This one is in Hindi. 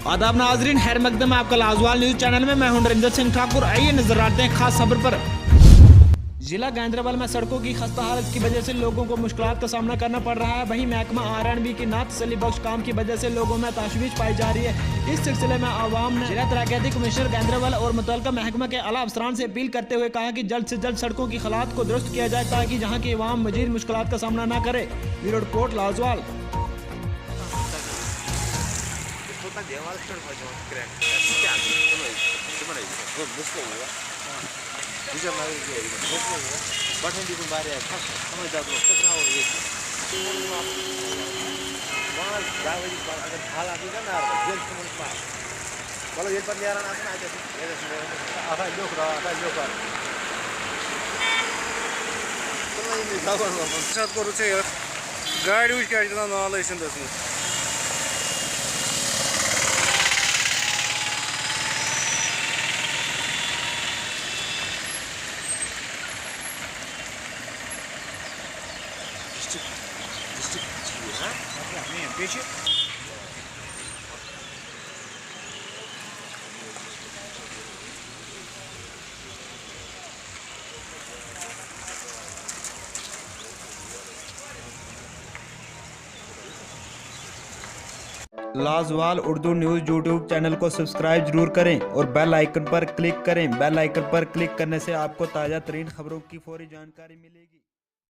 आदाब नाजरीन, खैर मकदम है आपका लाजवाल न्यूज चैनल में। मैं हूं नरेंद्र सिंह ठाकुर। आइए नजर आते हैं खास खबर पर। जिला गांधरबल में सड़कों की खस्ता हालत की वजह से लोगों को मुश्किलात का सामना करना पड़ रहा है। वहीं महकमा आर&बी की ना तसल्ली बख्श काम की वजह से लोगों में तशवीश पाई जा रही है। इस सिलसिले में आवाम ने जिला तरक्याती कमिश्नर गांधरबल और मुतल्लिका महकमा के आला अफसरान से अपील करते हुए कहा कि जल्द से जल्द सड़कों की हालात को दुरुस्त किया जाए ताकि जहाँ की आवाम मजीद मुश्किलात का सामना न करे। Bureau report Lazawal. गाड़ी वुच क्या नाल दसमत Lazawal Urdu news YouTube channel को सब्सक्राइब जरूर करें और बेल आइकन पर क्लिक करें। बेल आइकन पर क्लिक करने से आपको ताज़ा तरीन खबरों की फौरी जानकारी मिलेगी।